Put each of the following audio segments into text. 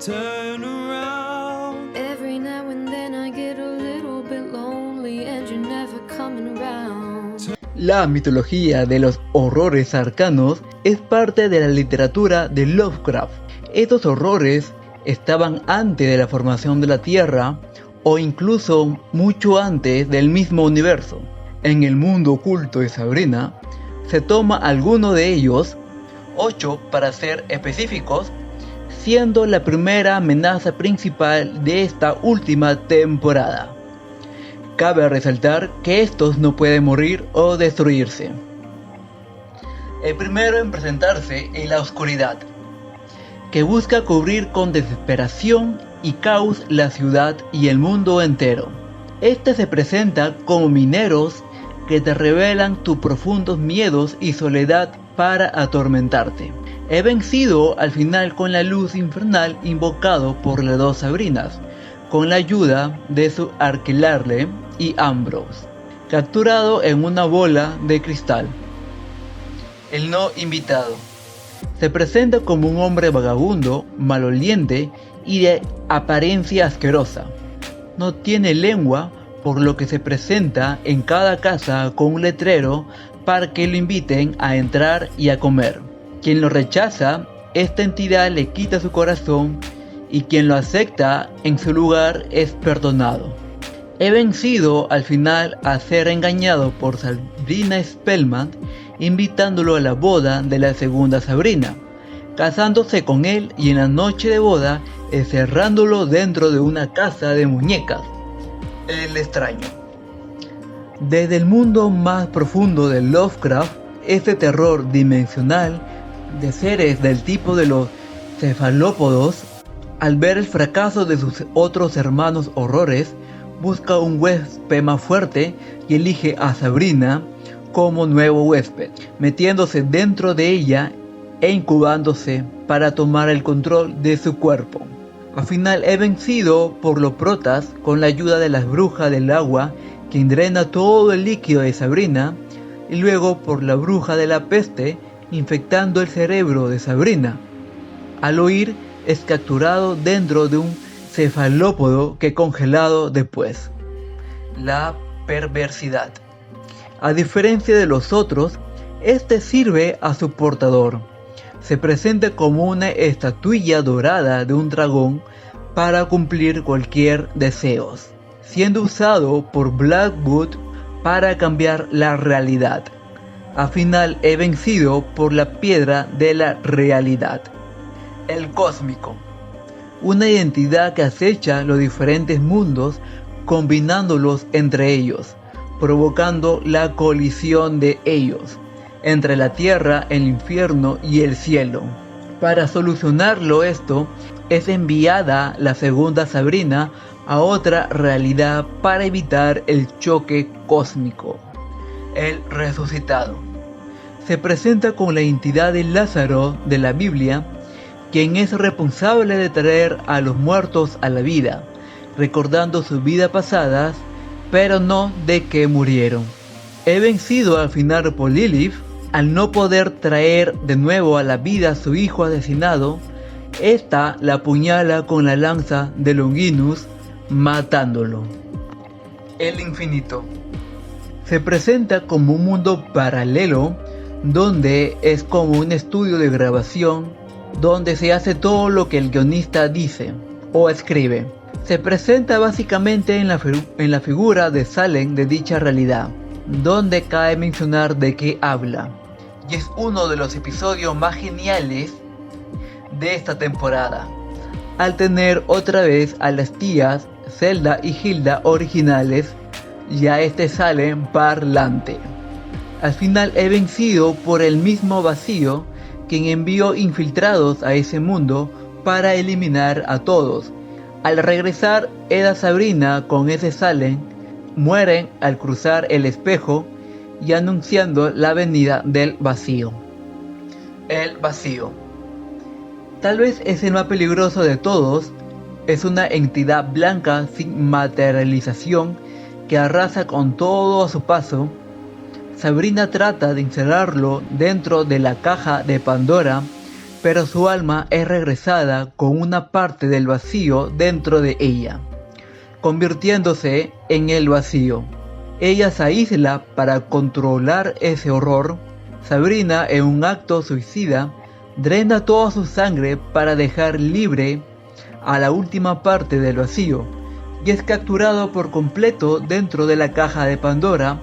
turn around. Every now and then I get a little bit lonely and you're never coming around. La mitología de los horrores arcanos es parte de la literatura de Lovecraft. Estos horrores estaban antes de la formación de la Tierra o incluso mucho antes del mismo universo. En el mundo oculto de Sabrina se toma alguno de ellos, 8 para ser específicos, siendo la primera amenaza principal de esta última temporada. Cabe resaltar que estos no pueden morir o destruirse. El primero en presentarse es la oscuridad, que busca cubrir con desesperación y caos la ciudad y el mundo entero. Este se presenta como mineros que te revelan tus profundos miedos y soledad para atormentarte. He vencido al final con la luz infernal invocado por las dos Sabrinas, con la ayuda de su Aquelarre y Ambrose, capturado en una bola de cristal. El no invitado se presenta como un hombre vagabundo, maloliente y de apariencia asquerosa. No tiene lengua, por lo que se presenta en cada casa con un letrero para que lo inviten a entrar y a comer. Quien lo rechaza, esta entidad le quita su corazón, y quien lo acepta en su lugar es perdonado. He vencido al final a ser engañado por Sabrina Spellman, invitándolo a la boda de la segunda Sabrina, casándose con él y en la noche de boda encerrándolo dentro de una casa de muñecas. El extraño. Desde el mundo más profundo de Lovecraft, este terror dimensional de seres del tipo de los cefalópodos, al ver el fracaso de sus otros hermanos horrores, busca un huésped más fuerte y elige a Sabrina como nuevo huésped, metiéndose dentro de ella e incubándose para tomar el control de su cuerpo. Al final he vencido por los protas con la ayuda de las brujas del agua, quien drena todo el líquido de Sabrina, y luego por la bruja de la peste, infectando el cerebro de Sabrina. Al huir es capturado dentro de un cefalópodo que congelado después. La perversidad. A diferencia de los otros, este sirve a su portador. Se presenta como una estatuilla dorada de un dragón para cumplir cualquier deseo, siendo usado por Blackwood para cambiar la realidad. Al final he vencido por la piedra de la realidad. El cósmico. Una identidad que acecha los diferentes mundos, combinándolos entre ellos, provocando la colisión de ellos, entre la tierra, el infierno y el cielo. Para solucionarlo esto, es enviada la segunda Sabrina a otra realidad para evitar el choque cósmico. El resucitado. Se presenta con la entidad de Lázaro de la Biblia, quien es responsable de traer a los muertos a la vida, recordando sus vidas pasadas, pero no de que murieron. He vencido al final por Lilith, al no poder traer de nuevo a la vida a su hijo asesinado. Esta la apuñala con la lanza de Longinus, matándolo. El infinito. Se presenta como un mundo paralelo, donde es como un estudio de grabación, donde se hace todo lo que el guionista dice o escribe. Se presenta básicamente en la figura de Salem de dicha realidad, donde cabe mencionar de qué habla, y es uno de los episodios más geniales de esta temporada, al tener otra vez a las tías Zelda y Hilda originales y a este Salem parlante. Al final he vencido por el mismo vacío, quien envió infiltrados a ese mundo para eliminar a todos. Al regresar, Eda Sabrina con ese Salem mueren al cruzar el espejo y anunciando la venida del vacío. El vacío. Tal vez es el más peligroso de todos. Es una entidad blanca sin materialización que arrasa con todo a su paso. Sabrina trata de encerrarlo dentro de la caja de Pandora, pero su alma es regresada con una parte del vacío dentro de ella, convirtiéndose en el vacío. Ella se aísla para controlar ese horror. Sabrina, en un acto suicida, drena toda su sangre para dejar libre a la última parte del vacío, y es capturado por completo dentro de la caja de Pandora,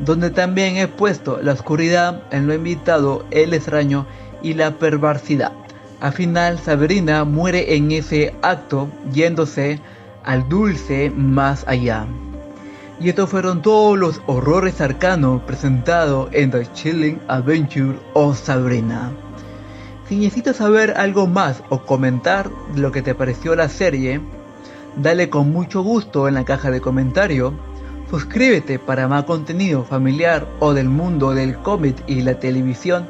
donde también he puesto la oscuridad, en lo invitado, el extraño y la perversidad. Al final, Sabrina muere en ese acto, yéndose al dulce más allá. Y estos fueron todos los horrores arcanos presentados en The Chilling Adventure of Sabrina. Si necesitas saber algo más o comentar lo que te pareció la serie, dale con mucho gusto en la caja de comentarios. Suscríbete para más contenido familiar o del mundo del cómic y la televisión.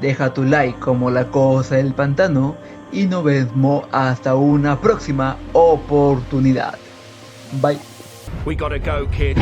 Deja tu like como La Cosa del Pantano y nos vemos hasta una próxima oportunidad. Bye. We gotta go, kid.